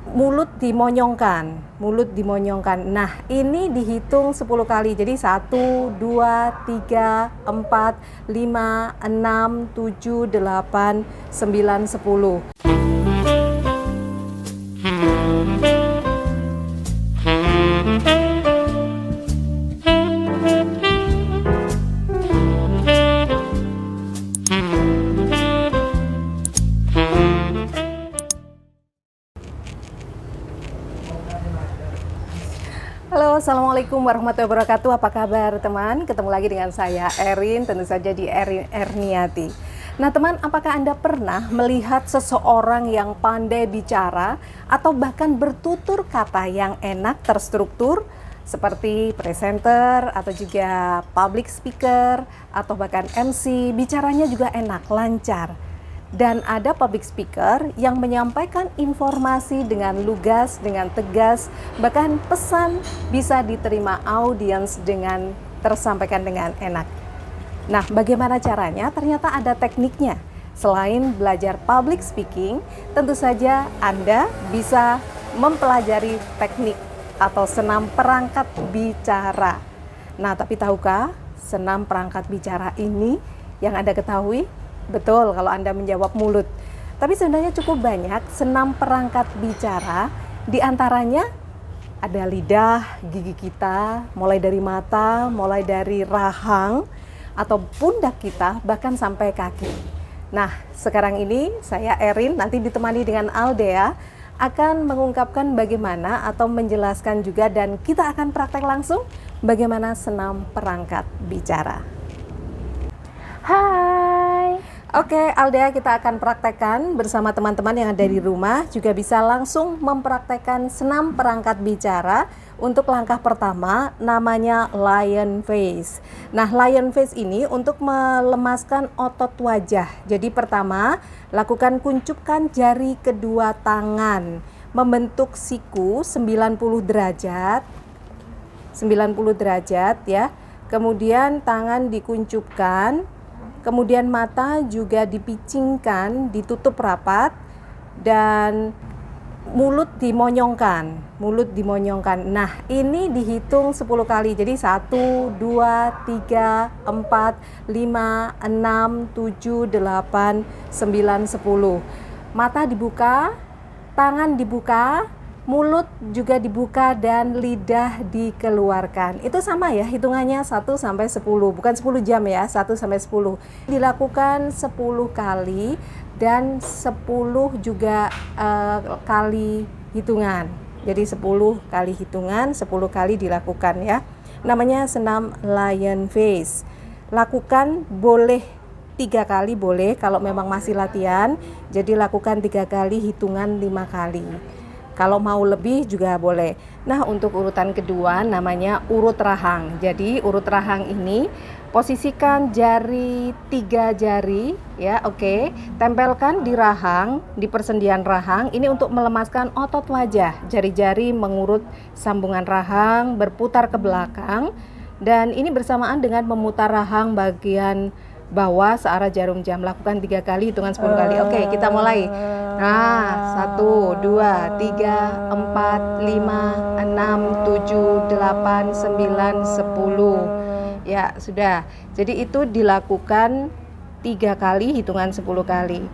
mulut dimonyongkan. Nah, ini dihitung 10 kali. Jadi 1, 2, 3, 4, 5, 6, 7, 8, 9, 10. Halo, Assalamualaikum warahmatullahi wabarakatuh. Apa kabar teman? Ketemu lagi dengan saya Erin, tentu saja di Erin Erniati. Nah teman, apakah Anda pernah melihat seseorang yang pandai bicara atau bahkan bertutur kata yang enak terstruktur seperti presenter atau juga public speaker atau bahkan MC, bicaranya juga enak, lancar. Dan ada public speaker yang menyampaikan informasi dengan lugas, dengan tegas, bahkan pesan bisa diterima audiens dengan tersampaikan dengan enak. Nah, bagaimana caranya? Ternyata ada tekniknya. Selain belajar public speaking, tentu saja Anda bisa mempelajari teknik atau senam perangkat bicara. Nah, tapi tahukah senam perangkat bicara ini yang Anda ketahui? Betul kalau Anda menjawab mulut. Tapi sebenarnya cukup banyak senam perangkat bicara, di antaranya ada lidah, gigi kita, mulai dari mata, mulai dari rahang, atau pundak kita, bahkan sampai kaki. Nah, sekarang ini saya Erin, nanti ditemani dengan Aldea, akan mengungkapkan bagaimana atau menjelaskan juga dan kita akan praktek langsung bagaimana senam perangkat bicara. Hai. Oke, Aldea, kita akan praktekkan bersama teman-teman yang ada di rumah, juga bisa langsung mempraktekkan senam perangkat bicara. Untuk langkah pertama namanya lion face. Nah, lion face ini untuk melemaskan otot wajah. Jadi pertama, lakukan kuncupkan jari kedua tangan, membentuk siku 90 derajat. 90 derajat ya. Kemudian tangan dikuncupkan. Kemudian mata juga dipicingkan, ditutup rapat, dan mulut dimonyongkan. Nah, ini dihitung 10 kali. Jadi 1, 2, 3, 4, 5, 6, 7, 8, 9, 10. Mata dibuka, tangan dibuka, mulut juga dibuka, dan lidah dikeluarkan. Itu sama ya hitungannya 1 sampai 10, bukan 10 jam ya, 1 sampai 10. Dilakukan 10 kali dan 10 juga kali hitungan. Jadi 10 kali hitungan, 10 kali dilakukan ya. Namanya senam lion face. Lakukan boleh 3 kali boleh kalau memang masih latihan. Jadi lakukan 3 kali, hitungan 5 kali. Kalau mau lebih juga boleh. Nah, untuk urutan kedua namanya urut rahang. Jadi urut rahang ini posisikan jari 3 jari ya, oke. Tempelkan di rahang, di persendian rahang. Ini untuk melemaskan otot wajah. Jari-jari mengurut sambungan rahang, berputar ke belakang. Dan ini bersamaan dengan memutar rahang bagian bawah searah jarum jam. Lakukan 3 kali, hitungan 10 kali. Oke, kita mulai. Nah, 1, 2, 3, 4, 5, 6, 7, 8, 9, 10. Ya, sudah. Jadi itu dilakukan 3 kali, hitungan 10 kali.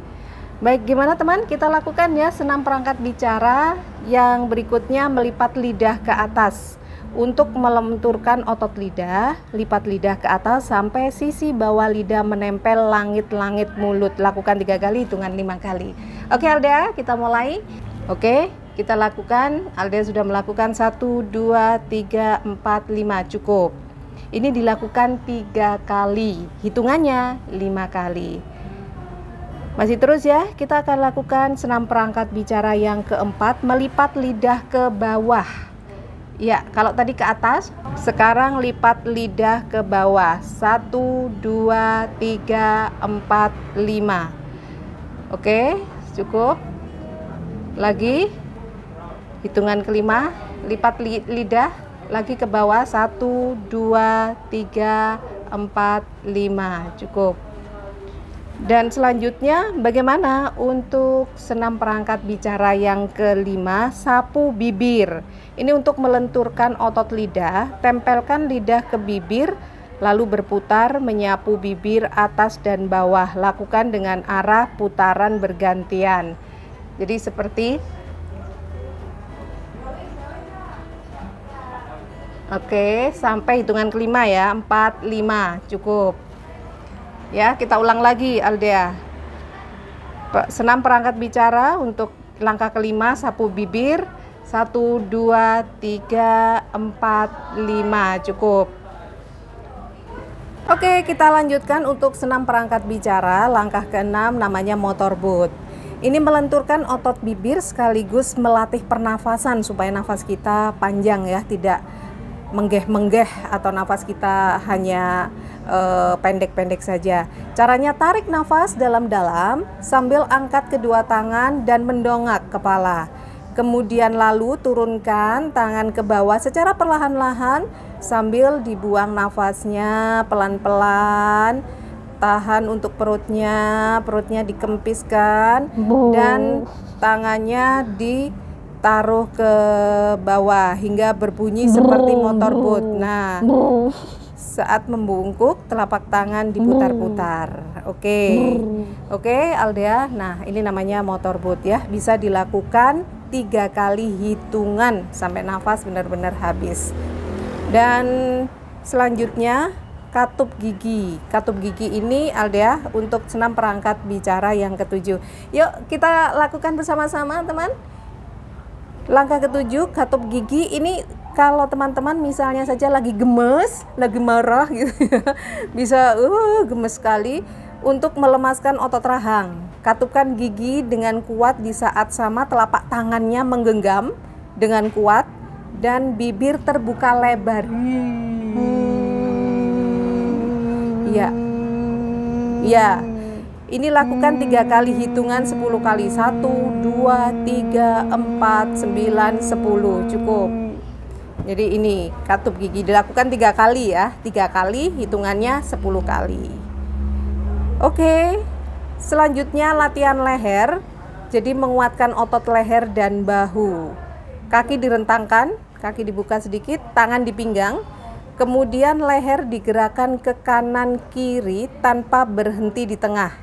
Baik, gimana teman? Kita lakukan ya senam perangkat bicara. Yang berikutnya melipat lidah ke atas. Untuk melenturkan otot lidah, lipat lidah ke atas sampai sisi bawah lidah menempel langit-langit mulut. Lakukan 3 kali, hitungan 5 kali. Oke Aldea, kita mulai. Oke, kita lakukan. Aldea sudah melakukan 1, 2, 3, 4, 5, cukup. Ini dilakukan 3 kali, hitungannya 5 kali. Masih terus ya, kita akan lakukan senam perangkat bicara yang keempat, melipat lidah ke bawah. Ya, kalau tadi ke atas, sekarang lipat lidah ke bawah. 1, 2, 3, 4, 5. Oke, cukup. Lagi, hitungan kelima, lipat lidah lagi ke bawah. 1, 2, 3, 4, 5. Cukup. Dan selanjutnya bagaimana untuk senam perangkat bicara yang kelima, sapu bibir. Ini untuk melenturkan otot lidah, tempelkan lidah ke bibir, lalu berputar menyapu bibir atas dan bawah. Lakukan dengan arah putaran bergantian. Jadi seperti oke, sampai hitungan kelima ya, 4, 5, cukup. Ya, kita ulang lagi Aldea. Senam perangkat bicara untuk langkah kelima, sapu bibir. 1, 2, 3, 4, 5, cukup. Oke, kita lanjutkan untuk senam perangkat bicara. Langkah keenam namanya motorboat. Ini melenturkan otot bibir sekaligus melatih pernafasan supaya nafas kita panjang ya, tidak menggeh-menggeh atau nafas kita hanya pendek-pendek saja. Caranya tarik nafas dalam-dalam sambil angkat kedua tangan dan mendongak kepala. Kemudian lalu turunkan tangan ke bawah secara perlahan-lahan sambil dibuang nafasnya pelan-pelan. Tahan untuk perutnya dikempiskan dan tangannya ditaruh ke bawah hingga berbunyi seperti motorboat. Nah, saat membungkuk telapak tangan diputar-putar. Oke Aldea. Nah, ini namanya motorboat ya. Bisa dilakukan 3 kali hitungan sampai nafas benar-benar habis. Dan selanjutnya katup gigi. Katup gigi ini Aldea untuk senam perangkat bicara yang ketujuh. Yuk kita lakukan bersama-sama teman. Langkah ketujuh, katup gigi. Ini kalau teman-teman misalnya saja lagi gemes, lagi marah gitu ya, bisa gemes sekali. Untuk melemaskan otot rahang, katupkan gigi dengan kuat di saat sama telapak tangannya menggenggam dengan kuat dan bibir terbuka lebar. Ya. Ini lakukan 3 kali hitungan 10 kali. 1, 2, 3, 4, 9, 10. Cukup. Jadi ini katup gigi dilakukan 3 kali ya. 3 kali hitungannya 10 kali. Oke. Selanjutnya latihan leher. Jadi menguatkan otot leher dan bahu. Kaki direntangkan, kaki dibuka sedikit, tangan di pinggang. Kemudian leher digerakkan ke kanan kiri tanpa berhenti di tengah.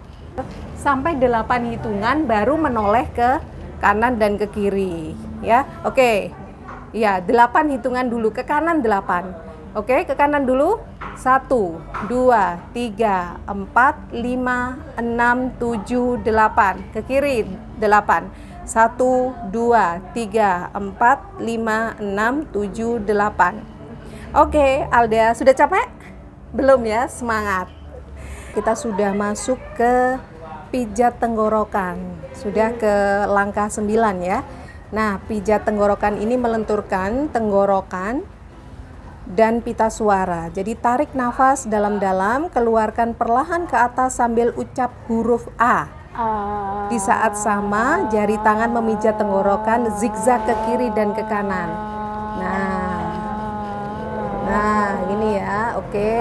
Sampai 8 hitungan baru menoleh ke kanan dan ke kiri ya. Oke. Ya, 8 hitungan dulu, ke kanan 8. Oke, ke kanan dulu. 1, 2, 3, 4, 5, 6, 7, 8. Ke kiri 8. 1, 2, 3, 4, 5, 6, 7, 8. Oke, Aldea, sudah capek? Belum ya? Semangat. Kita sudah masuk ke pijat tenggorokan. Sudah ke langkah 9 ya. Nah, pijat tenggorokan ini melenturkan tenggorokan dan pita suara. Jadi tarik nafas dalam-dalam, keluarkan perlahan ke atas sambil ucap huruf A. Di saat sama, jari tangan memijat tenggorokan zigzag ke kiri dan ke kanan. Nah, ini ya, oke.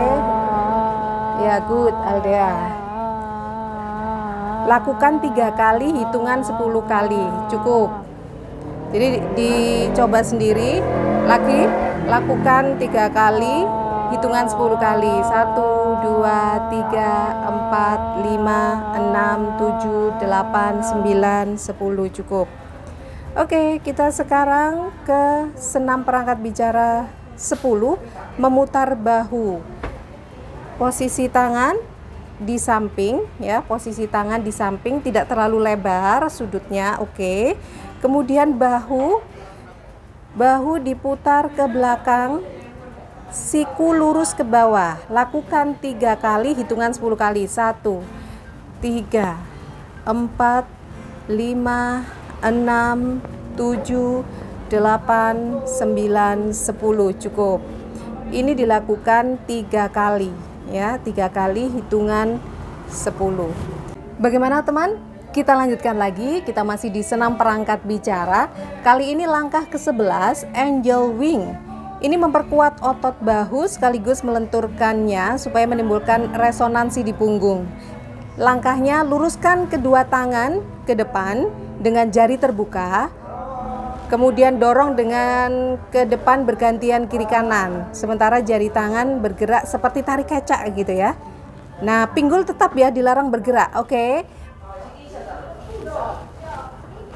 Ya, good, Aldea. Lakukan 3 kali, hitungan 10 kali, cukup. Jadi dicoba sendiri, lagi lakukan 3 kali, hitungan 10 kali. 1, 2, 3, 4, 5, 6, 7, 8, 9, 10, cukup. Oke, kita sekarang ke senam perangkat bicara 10, memutar bahu. Posisi tangan di samping ya, posisi tangan di samping, tidak terlalu lebar sudutnya, oke. Kemudian bahu diputar ke belakang, siku lurus ke bawah. Lakukan 3 kali, hitungan 10 kali. 1, 3, 4, 5, 6, 7, 8, 9, 10, cukup. Ini dilakukan 3 kali ya, 3 kali hitungan 10. Bagaimana teman? Kita lanjutkan lagi, kita masih di senam perangkat bicara. Kali ini langkah ke-11, angel wing. Ini memperkuat otot bahu sekaligus melenturkannya supaya menimbulkan resonansi di punggung. Langkahnya, luruskan kedua tangan ke depan dengan jari terbuka. Kemudian dorong dengan ke depan bergantian kiri kanan. Sementara jari tangan bergerak seperti tarik kecak gitu ya. Nah, pinggul tetap ya, dilarang bergerak. Oke.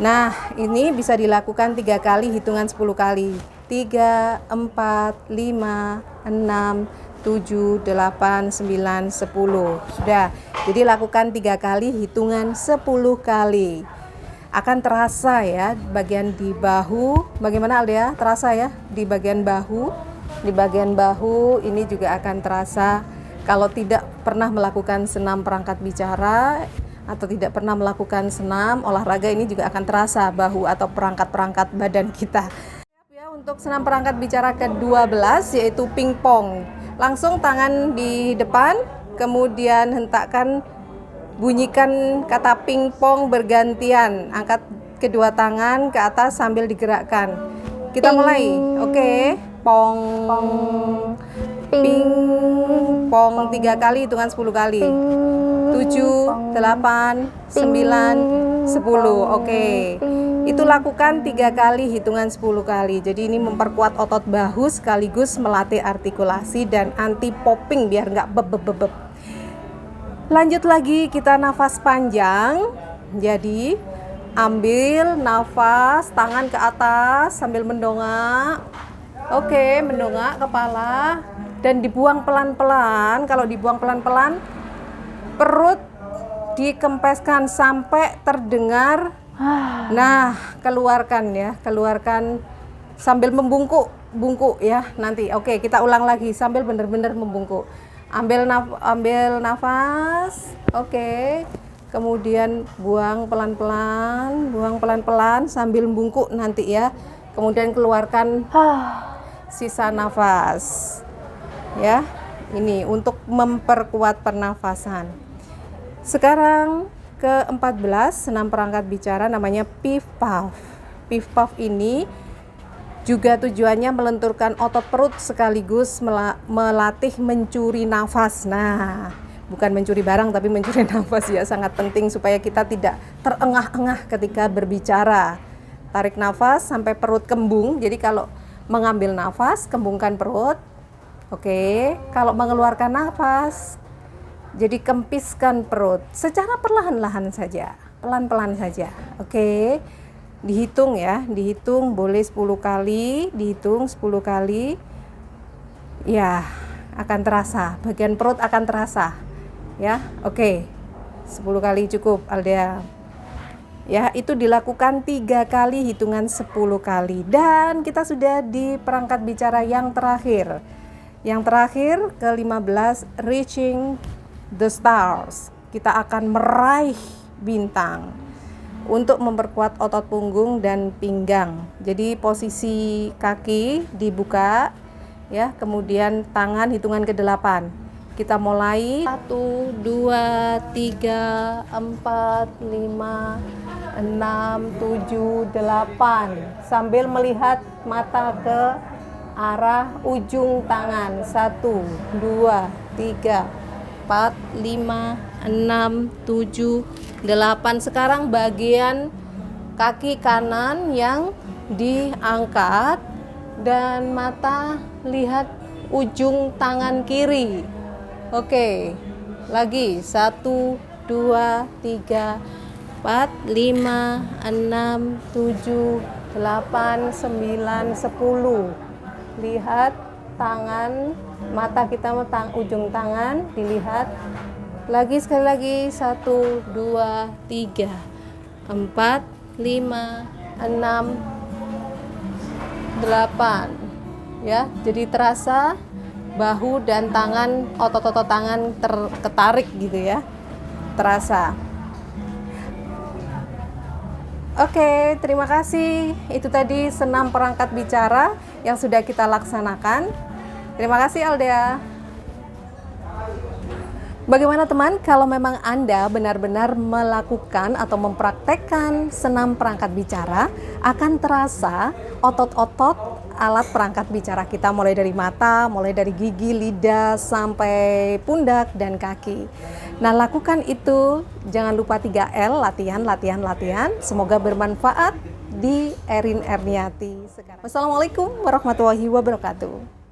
Nah, ini bisa dilakukan 3 kali, hitungan 10 kali. 3, 4, 5, 6, 7, 8, 9, 10. Sudah. Jadi lakukan 3 kali, hitungan 10 kali. Akan terasa ya bagian di bahu. Bagaimana Aldea? Terasa ya di bagian bahu? Di bagian bahu ini juga akan terasa. Kalau tidak pernah melakukan senam perangkat bicara atau tidak pernah melakukan senam olahraga, ini juga akan terasa bahu atau perangkat-perangkat badan kita. Ya, untuk senam perangkat bicara ke-12 yaitu pingpong. Langsung tangan di depan, kemudian hentakkan, bunyikan kata pingpong bergantian. Angkat kedua tangan ke atas sambil digerakkan. Kita mulai. Oke. Pong, ping, pong 3 kali, hitungan 10 kali. 7, 8, 9, 10. Oke. Itu lakukan 3 kali, hitungan 10 kali. Jadi ini memperkuat otot bahu sekaligus melatih artikulasi dan anti popping biar nggak beb. Lanjut lagi, kita nafas panjang. Jadi ambil nafas, tangan ke atas sambil mendongak. Oke, mendongak kepala dan dibuang pelan-pelan. Kalau dibuang pelan-pelan, perut dikempeskan sampai terdengar. Nah, keluarkan ya, keluarkan sambil membungkuk ya nanti. Oke, kita ulang lagi sambil benar-benar membungkuk. Ambil nafas. Oke. Kemudian buang pelan-pelan sambil membungkuk nanti ya. Kemudian keluarkan sisa nafas. Ya. Ini untuk memperkuat pernafasan. Sekarang ke-14 senam perangkat bicara namanya Piff Puff. Piff Puff ini juga tujuannya melenturkan otot perut sekaligus melatih mencuri nafas. Nah, bukan mencuri barang tapi mencuri nafas ya, sangat penting supaya kita tidak terengah-engah ketika berbicara. Tarik nafas sampai perut kembung. Jadi kalau mengambil nafas, kembungkan perut. Oke, kalau mengeluarkan nafas, jadi kempiskan perut secara perlahan-lahan saja, pelan-pelan saja. Oke. Dihitung ya, dihitung boleh 10 kali, dihitung 10 kali. Ya, akan terasa, bagian perut akan terasa. Ya, oke. 10 kali cukup, Aldea. Ya, itu dilakukan 3 kali, hitungan 10 kali. Dan kita sudah di perangkat bicara yang terakhir. Yang terakhir ke-15, reaching the stars. Kita akan meraih bintang. Untuk memperkuat otot punggung dan pinggang. Jadi posisi kaki dibuka ya, kemudian tangan hitungan ke-8. Kita mulai 1 2 3 4 5 6 7 8 sambil melihat mata ke arah ujung tangan. 1 2 3 4 5 6 7 8. Sekarang bagian kaki kanan yang diangkat dan mata lihat ujung tangan kiri. Oke, lagi 1 2 3 4 5 6 7 8 9 10. Lihat tangan, mata kita ujung tangan dilihat. Lagi, sekali lagi, 1 2 3 4 5 6 8 ya. Jadi terasa bahu dan tangan, otot-otot tangan ketarik gitu ya, terasa. Oke, terima kasih. Itu tadi senam perangkat bicara yang sudah kita laksanakan. Terima kasih Aldea. Bagaimana teman, kalau memang Anda benar-benar melakukan atau mempraktekkan senam perangkat bicara, akan terasa otot-otot alat perangkat bicara kita mulai dari mata, mulai dari gigi, lidah, sampai pundak dan kaki. Nah, lakukan itu, jangan lupa 3L, latihan, latihan, latihan. Semoga bermanfaat di Erin Erniati sekarang. Wassalamualaikum warahmatullahi wabarakatuh.